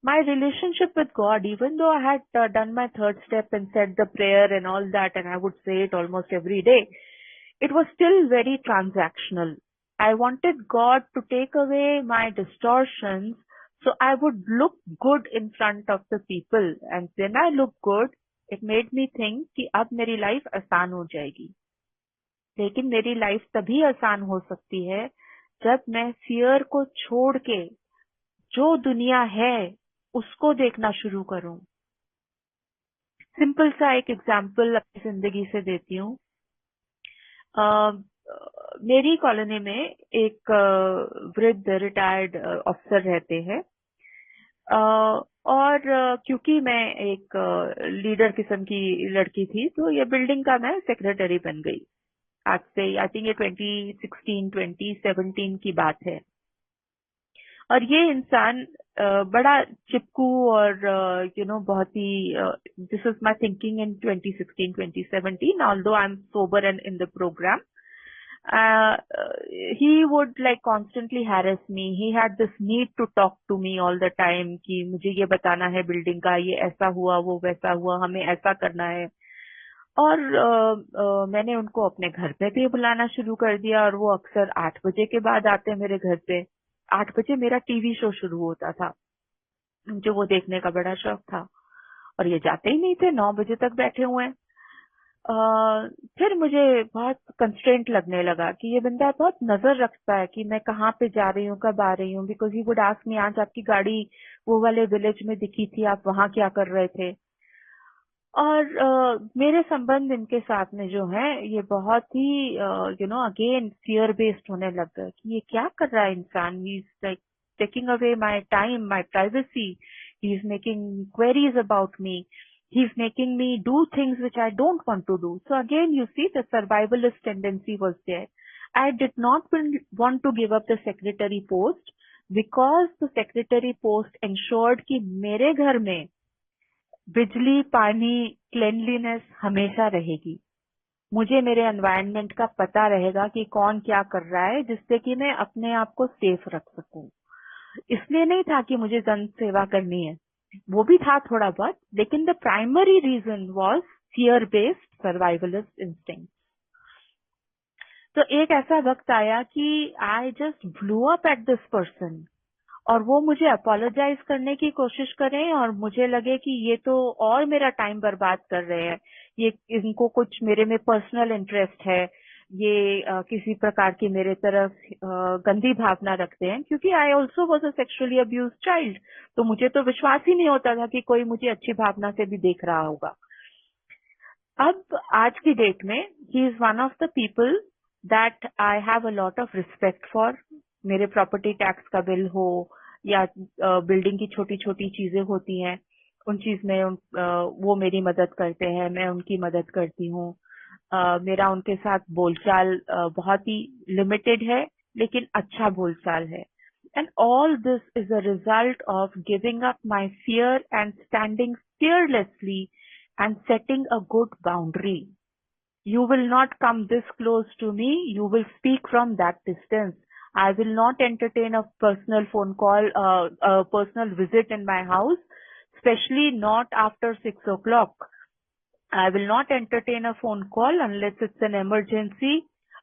my relationship with God, even though I had done my third step and said the prayer and all that, and I would say it almost every day, it was still very transactional. I wanted God to take away my distortions so I would look good in front of the people. And when I look good, it made me think कि अब मेरी लाइफ आसान हो जाएगी। लेकिन मेरी लाइफ तभी आसान हो सकती है जब मैं फियर को छोड़ के जो दुनिया है उसको देखना शुरू करूं। सिंपल सा एक एग्जांपल अपनी जिंदगी से देती हूँ। मेरी कॉलोनी में एक वृद्ध रिटायर्ड अफसर रहते हैं, और क्योंकि मैं एक लीडर किस्म की लड़की थी, तो ये बिल्डिंग का मैं सेक्रेटरी बन गई। आज से आई थिंक ये 2016 2017 की बात है। और ये इंसान बड़ा चिपकू और बहुत ही, this is my thinking in 2016 2017, although I am sober and in the program. uh, he would like constantly harass me. He had this need to talk to me all the time कि मुझे ये बताना है बिल्डिंग का, ये ऐसा हुआ, वो वैसा हुआ, हमें ऐसा करना है। और मैंने उनको अपने घर पे भी बुलाना शुरू कर दिया, और वो अक्सर 8 बजे के बाद आते मेरे घर पे। 8 बजे मेरा टीवी शो शुरू होता था, मुझे वो देखने का बड़ा शौक था, और ये जाते ही नहीं थे, 9 बजे तक बैठे हुए हैं। फिर मुझे बहुत कंस्ट्रेंट लगने लगा कि ये बंदा बहुत नजर रखता है कि मैं कहाँ पे जा रही हूँ, कब आ रही हूँ। Because he would ask me, आज आपकी गाड़ी वो वाले विलेज में दिखी थी, आप वहां क्या कर रहे थे। और मेरे संबंध इनके साथ में जो है ये बहुत ही अगेन फियर बेस्ड होने लग गए कि ये क्या कर रहा है इंसान। He is like taking away my time, my privacy. He is making queries about me. He is making me do things which I don't want to do. So again, you see, the survivalist tendency was there. I did not want to give up the secretary post because the secretary post ensured कि मेरे घर में बिजली, पानी, क्लेanलीनेस हमेशा रहेगी। मुझे मेरे एनवायरनमेंट का पता रहेगा कि कौन क्या कर रहा है, जिससे कि मैं अपने आप को सेफ रख सकूं। इसलिए नहीं था कि मुझे जन सेवा करनी है, वो भी था थोड़ा बहुत, लेकिन the primary reason was fear based survivalist instinct. तो एक ऐसा वक्त आया कि I just blew up at this person, और वो मुझे अपोलोजाइज करने की कोशिश करें, और मुझे लगे कि ये तो और मेरा टाइम बर्बाद कर रहे हैं, ये इनको कुछ मेरे में पर्सनल इंटरेस्ट है, ये किसी प्रकार की मेरे तरफ गंदी भावना रखते हैं, क्योंकि I also was a sexually abuse child. तो मुझे तो विश्वास ही नहीं होता था कि कोई मुझे अच्छी भावना से भी देख रहा होगा। अब आज की डेट में he is one of the people that I have a lot of respect for. मेरे प्रॉपर्टी टैक्स का बिल हो या बिल्डिंग की छोटी छोटी चीजें होती हैं, उन चीज में वो मेरी मदद करते हैं, मैं उनकी मदद करती हूँ। मेरा उनके साथ बोलचाल बहुत ही लिमिटेड है, लेकिन अच्छा बोलचाल है। And all this is a result of giving up my fear and standing fearlessly and setting a good boundary. You will not come this close to me. You will speak from that distance. I will not entertain a personal phone call, a personal visit in my house, especially not after 6 o'clock. I will not entertain a phone call unless it's an emergency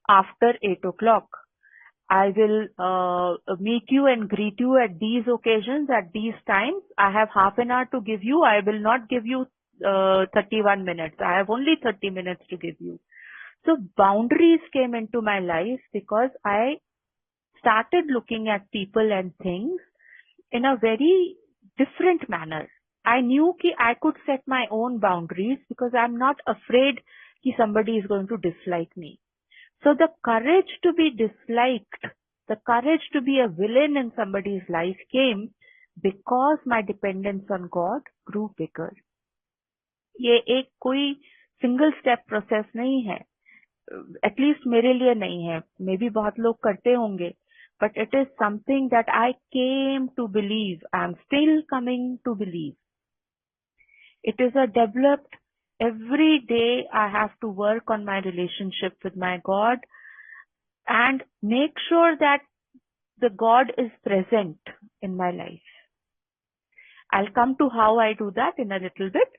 after 8 o'clock. I will meet you and greet you at these occasions, at these times. I have half an hour to give you. I will not give you 31 minutes. I have only 30 minutes to give you. So boundaries came into my life because I started looking at people and things in a very different manner. I knew कि I could set my own boundaries because I'm not afraid कि somebody is going to dislike me. So the courage to be disliked, the courage to be a villain in somebody's life came because my dependence on God grew bigger. ये एक कोई सिंगल स्टेप प्रोसेस नहीं है, एटलीस्ट मेरे लिए नहीं है, मे बी बहुत लोग करते होंगे, but it is something that I came to believe, I am still coming to believe. It is a developed, every day I have to work on my relationship with my God and make sure that the God is present in my life. I'll come to how I do that in a little bit,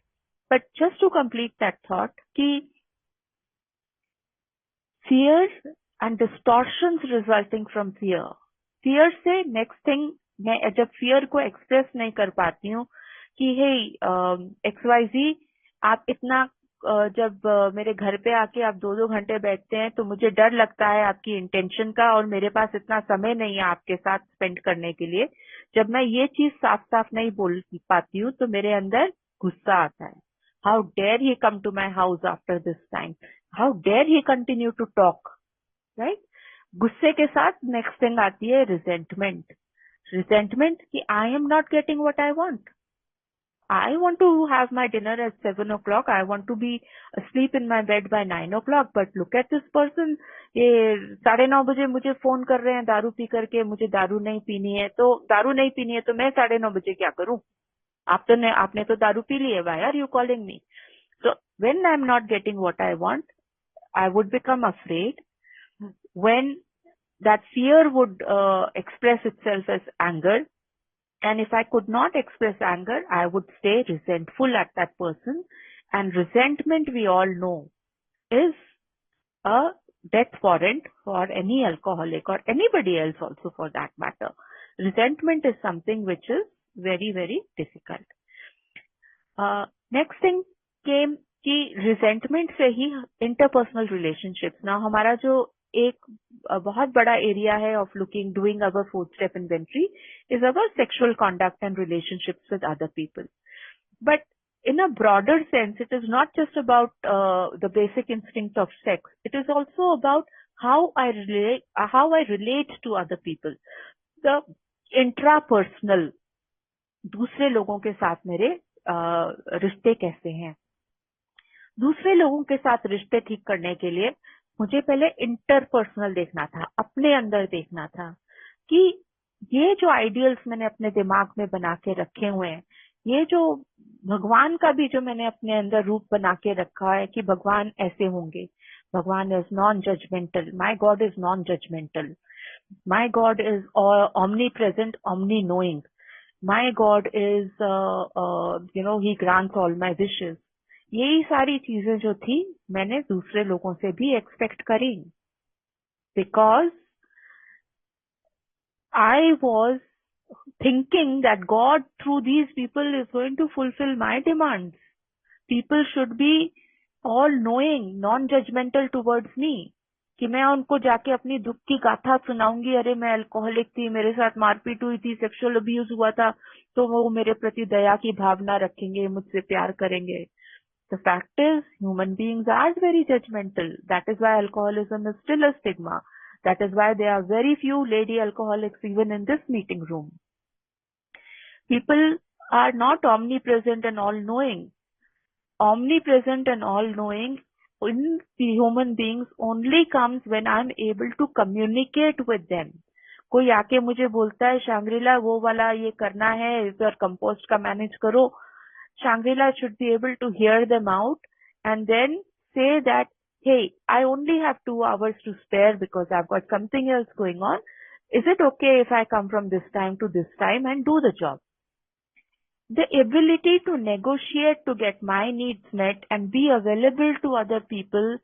but just to complete that thought, कि fear and distortions resulting from fear. Fear से next thing, मैं जब fear को express नहीं कर पाती हूँ कि hey XYZ, आप इतना जब मेरे घर पे आके आप 2-2 घंटे बैठते हैं तो मुझे डर लगता है आपकी इंटेंशन का, और मेरे पास इतना समय नहीं है आपके साथ स्पेंड करने के लिए। जब मैं ये चीज साफ साफ नहीं बोल पाती हूँ तो मेरे अंदर गुस्सा आता है. How dare he come to my house after this time, how dare he continue to talk, right. गुस्से के साथ नेक्स्ट थिंग आती है रिजेंटमेंट. रिजेंटमेंट कि आई am not getting what I want. I want to have my dinner at 7 o'clock. I want to be asleep in my bed by 9 o'clock. But look at this person. ये 9:30 मुझे फोन कर रहे हैं दारू पी करके, मुझे दारू नहीं पीनी है, तो दारू नहीं पीनी है तो मैं 9:30 क्या करूं? आपने तो दारू पी ली है. Why are you calling me? So when I'm not getting what I want, I would become afraid. when that fear would express itself as anger. And if I could not express anger, I would stay resentful at that person. And resentment, we all know, is a death warrant for any alcoholic or anybody else also for that matter. Resentment is something which is very, very difficult. Next thing came कि resentment से ही interpersonal relationships. Now हमारा जो एक बहुत बड़ा area है of doing our 4-step inventory is our sexual conduct and relationships with other people. But in a broader sense, it is not just about the basic instinct of sex. It is also about how I relate to other people. The intrapersonal, दूसरे लोगों के साथ मेरे रिश्ते कैसे हैं. दूसरे लोगों के साथ रिश्ते ठीक करने के लिए मुझे पहले इंटरपर्सनल देखना था, अपने अंदर देखना था कि ये जो आइडियल्स मैंने अपने दिमाग में बना के रखे हुए हैं, ये जो भगवान का भी जो मैंने अपने अंदर रूप बना के रखा है कि भगवान ऐसे होंगे. भगवान is non judgemental. My god is non judgemental. My god is omni present, omni knowing. My God is, he grants all my wishes. यही सारी चीजें जो थी मैंने दूसरे लोगों से भी एक्सपेक्ट करी. Because I was thinking that God through these people is going to fulfill my demands. People should be all knowing, non-judgmental towards me. कि मैं उनको जाके अपनी दुख की गाथा सुनाऊंगी. अरे मैं अल्कोहलिक थी, मेरे साथ मारपीट हुई थी, सेक्सुअल अब्यूज हुआ था, तो वो मेरे प्रति दया की भावना रखेंगे, मुझसे प्यार करेंगे. The fact is, human beings are very judgmental. That is why alcoholism is still a stigma. That is why there are very few lady alcoholics even in this meeting room. People are not omnipresent and all-knowing. Omnipresent and all-knowing in the human beings only comes when I'm able to communicate with them. कोई आके मुझे बोलता है शांग्रीला वो वाला ये करना है, इधर कंपोस्ट का मैनेज करो. Shangri-La should be able to hear them out and then say that, hey, I only have 2 hours to spare because I've got something else going on. Is it okay if I come from this time to this time and do the job? The ability to negotiate to get my needs met and be available to other people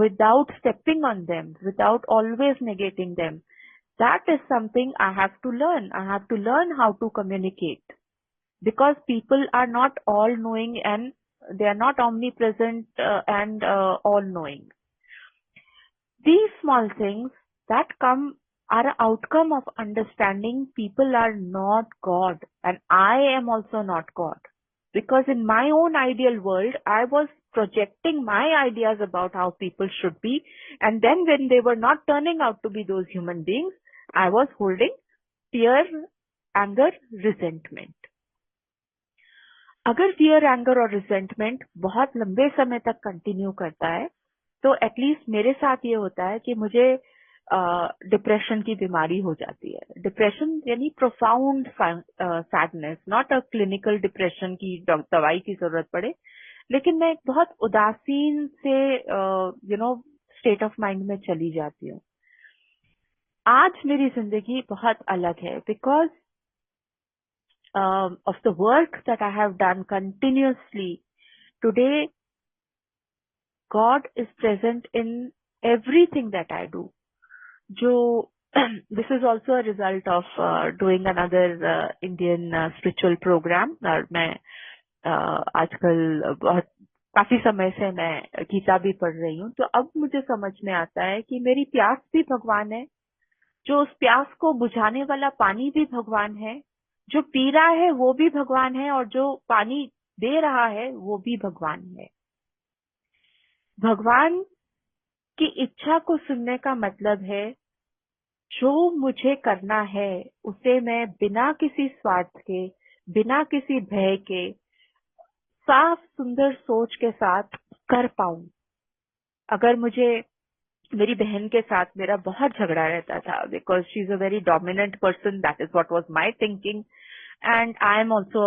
without stepping on them, without always negating them, that is something I have to learn. I have to learn how to communicate. Because people are not all-knowing and they are not omnipresent and all-knowing. These small things that come are an outcome of understanding people are not God and I am also not God. Because in my own ideal world, I was projecting my ideas about how people should be, and then when they were not turning out to be those human beings, I was holding fear, anger, resentment. अगर फियर, एंगर और रिजेंटमेंट बहुत लंबे समय तक कंटिन्यू करता है तो एटलीस्ट मेरे साथ ये होता है कि मुझे डिप्रेशन की बीमारी हो जाती है. डिप्रेशन यानी profound sadness, not a clinical depression की दवाई की जरूरत पड़े, लेकिन मैं एक बहुत उदासीन से स्टेट ऑफ माइंड में चली जाती हूँ. आज मेरी जिंदगी बहुत अलग है because of the work that I have done continuously. Today, God is present in everything that I do. This is also a result of doing another Indian spiritual program. मैं आजकल बहुत काफी समय से मैं गीता भी पढ़ रही हूँ, तो अब मुझे समझ में आता है कि मेरी प्यास भी भगवान है, जो उस प्यास को बुझाने वाला पानी भी भगवान है, जो पी रहा है वो भी भगवान है और जो पानी दे रहा है वो भी भगवान है. भगवान की इच्छा को सुनने का मतलब है जो मुझे करना है उसे मैं बिना किसी स्वार्थ के, बिना किसी भय के, साफ सुंदर सोच के साथ कर पाऊं. अगर मुझे मेरी बहन के साथ मेरा बहुत झगड़ा रहता था because she is a very dominant person, that is what was my thinking. And I am also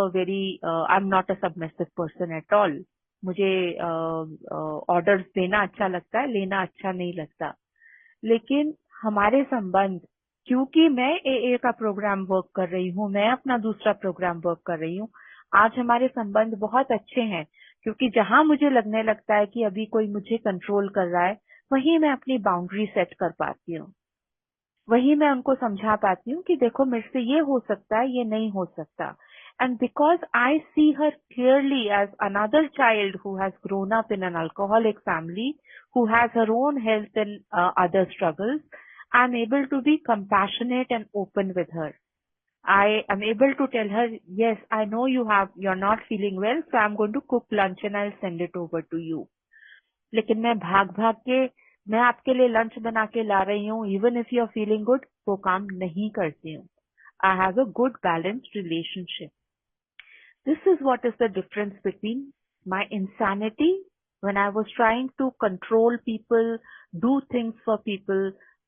I'm not a submissive person at all. मुझे orders देना अच्छा लगता है, लेना अच्छा नहीं लगता. लेकिन हमारे संबंध, क्योंकि मैं एए का प्रोग्राम वर्क कर रही हूँ, मैं अपना दूसरा प्रोग्राम वर्क कर रही हूँ, आज हमारे संबंध बहुत अच्छे हैं। क्योंकि जहां मुझे लगने लगता है कि अभी कोई मुझे कंट्रोल कर रहा है, वहीं मैं अपनी बाउंड्री सेट कर पाती हूँ, वही मैं उनको समझा पाती हूँ कि देखो मेरे से ये हो सकता है, ये नहीं हो सकता। And because I see her clearly as another child who has grown up in an alcoholic family, who has her own health and other struggles, I'm able to be compassionate and open with her. I am able to tell her, yes, I know you're not feeling well, so I'm going to cook lunch and I'll send it over to you. लेकिन मैं भाग भाग के मैं आपके लिए लंच बना के ला रही हूँ, even if you are feeling good, वो काम नहीं करती हूँ। I have a good balanced relationship. This is what is the difference between my insanity when I was trying to control people, do things for people,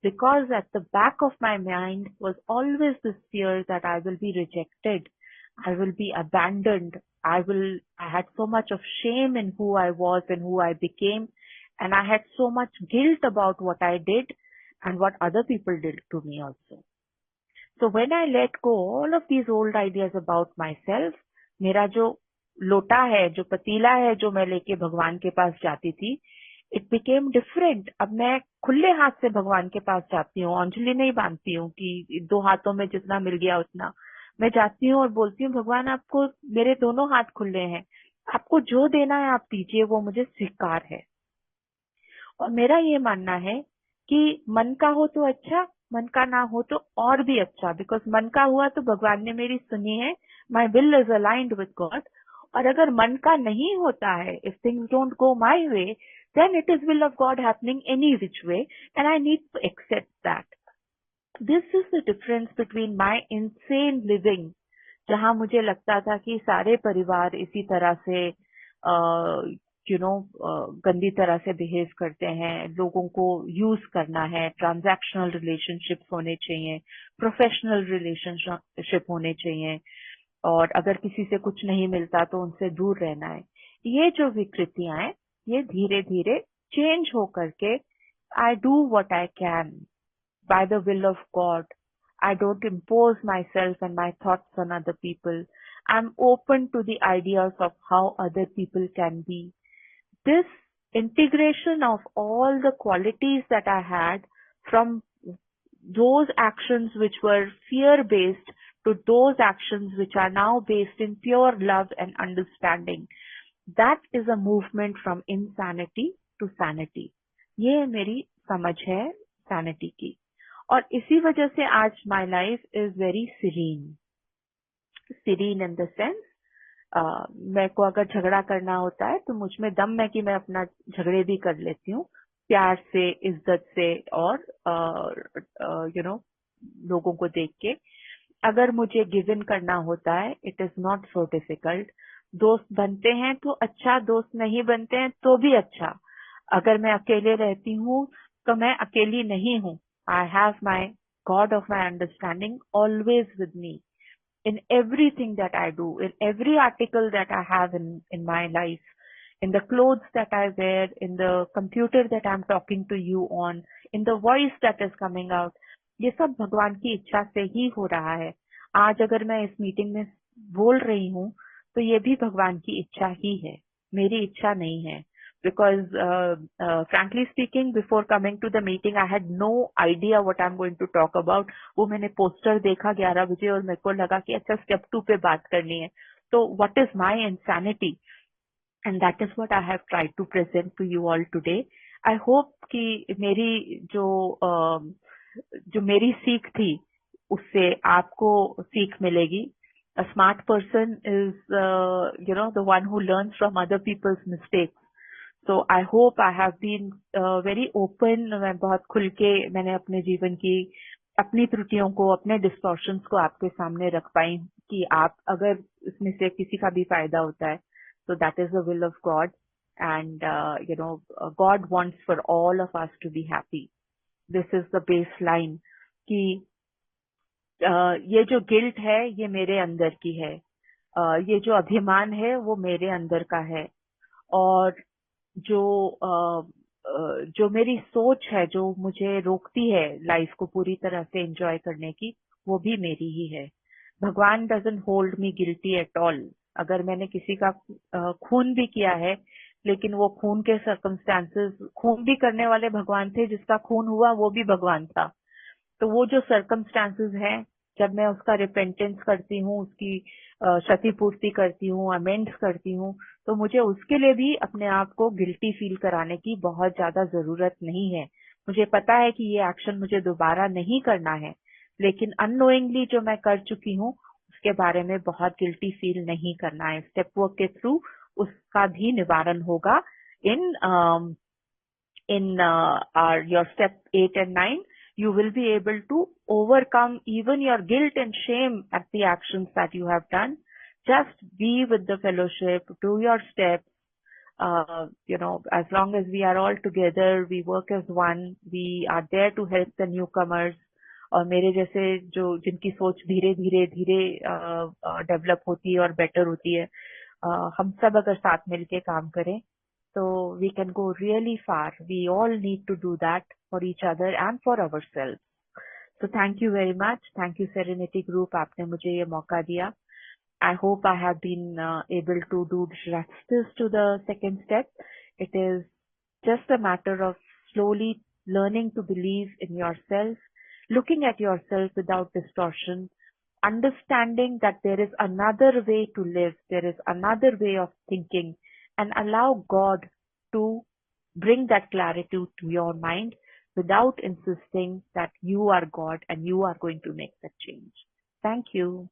because at the back of my mind was always this fear that I will be rejected, I will be abandoned, I had so much of shame in who I was and who I became, and I had so much guilt about what I did and what other people did to me also. So when I let go all of these old ideas about myself, मेरा जो लोटा है, जो पतीला है, जो मैं लेके भगवान के पास जाती थी, इट बिकेम डिफरेंट। अब मैं खुले हाथ से भगवान के पास जाती हूँ, अंजलि नहीं बांधती हूँ कि दो हाथों में जितना मिल गया उतना। मैं जाती हूँ और बोलती हूँ, भगवान आपको, मेरे दोनों हाथ खुले हैं, आपको जो देना है आप दीजिए, वो मुझे स्वीकार है। और मेरा ये मानना है कि मन का हो तो अच्छा, मन का ना हो तो और भी अच्छा, बिकॉज मन का हुआ तो भगवान ने मेरी सुनी है, my will is aligned with God. और अगर मन का नहीं होता है, if things don't go my way, then it is will of God happening any which way, and I need to accept that. This is the difference between my insane living, जहां मुझे लगता था कि सारे परिवार इसी तरह से गंदी तरह से बिहेव करते हैं, लोगों को यूज करना है, ट्रांजैक्शनल रिलेशनशिप्स होने चाहिए, प्रोफेशनल रिलेशनशिप होने चाहिए, और अगर किसी से कुछ नहीं मिलता तो उनसे दूर रहना है। ये जो विकृतियां हैं, ये धीरे धीरे चेंज हो करके, I do what I can by the will of God. I don't impose myself and my thoughts on other people. I'm open to the ideas of how other people can be. This integration of all the qualities that I had, from those actions which were fear based to those actions which are now based in pure love and understanding, that is a movement from insanity to sanity. ये मेरी समझ है sanity की। और इसी वजह से आज my life is very serene. Serene in the sense, मेरे को अगर झगड़ा करना होता है तो मुझ में दम है कि मैं अपना झगड़े भी कर लेती हूँ, प्यार से, इज्जत से, और लोगों को देख के। अगर मुझे गिव इन करना होता है, it is not so difficult. दोस्त बनते हैं तो अच्छा, दोस्त नहीं बनते हैं तो भी अच्छा। अगर मैं अकेले रहती हूँ तो मैं अकेली नहीं हूँ। I have my God of my understanding always with me in everything that I do, in every article that I have in my life, in the clothes that I wear, in the computer that I'm talking to you on, in the voice that is coming out. ये सब भगवान की इच्छा से ही हो रहा है। आज अगर मैं इस मीटिंग में बोल रही हूँ तो ये भी भगवान की इच्छा ही है, मेरी इच्छा नहीं है। Because frankly speaking, before coming to the meeting, I had no idea what I'm going to talk about. वो मैंने पोस्टर देखा 11 बजे और मेरे को लगा कि अच्छा स्टेप 2 पे बात करनी है। तो what is my insanity? And that is what I have tried to present to you all today. I hope कि जो मेरी सीख थी उससे आपको सीख मिलेगी। A smart person is, the one who learns from other people's mistakes. So I hope I have been very open. मैं बहुत खुल के मैंने अपने जीवन की अपनी त्रुटियों को, अपने डिस्टॉर्शंस को आपके सामने रख पाई कि आप अगर इसमें से किसी का भी फायदा होता है तो that is the will of God, and God wants for all of us to be happy. This is the base line कि ये जो गिल्ट है ये मेरे अंदर की है, ये जो अभिमान है वो मेरे अंदर का है, और जो जो मेरी सोच है जो मुझे रोकती है लाइफ को पूरी तरह से एंजॉय करने की, वो भी मेरी ही है। भगवान doesn't hold me guilty at all. अगर मैंने किसी का खून भी किया है, लेकिन वो खून के सर्कमस्टांसेस, खून भी करने वाले भगवान थे, जिसका खून हुआ वो भी भगवान था। तो वो जो सर्कमस्टांसेस हैं, जब मैं उसका रिपेंटेंस करती हूँ, उसकी क्षतिपूर्ति करती हूँ, अमेंड्स करती हूँ, तो मुझे उसके लिए भी अपने आप को गिल्टी फील कराने की बहुत ज्यादा जरूरत नहीं है। मुझे पता है कि ये एक्शन मुझे दोबारा नहीं करना है, लेकिन अननोइंगली जो मैं कर चुकी हूँ उसके बारे में बहुत गिल्टी फील नहीं करना है। स्टेप वर्क के थ्रू उसका भी निवारण होगा। इन in our your step 8 and 9, you will be able to overcome even your guilt and shame at the actions that you have done. Just be with the fellowship, do your steps. As long as we are all together, we work as one, we are there to help the newcomers. और मेरे जैसे जो जिनकी सोच धीरे धीरे धीरे डेवलप होती है और बेटर होती है, हम सब अगर साथ मिलके काम करें, so we can go really far. We all need to do that for each other and for ourselves. So thank you very much. Thank you Serenity Group. आपने मुझे ये मौका दिया. I hope I have been able to do justice to the second step. It is just a matter of slowly learning to believe in yourself, looking at yourself without distortion, understanding that there is another way to live, there is another way of thinking, and allow God to bring that clarity to your mind without insisting that you are God and you are going to make that change. Thank you.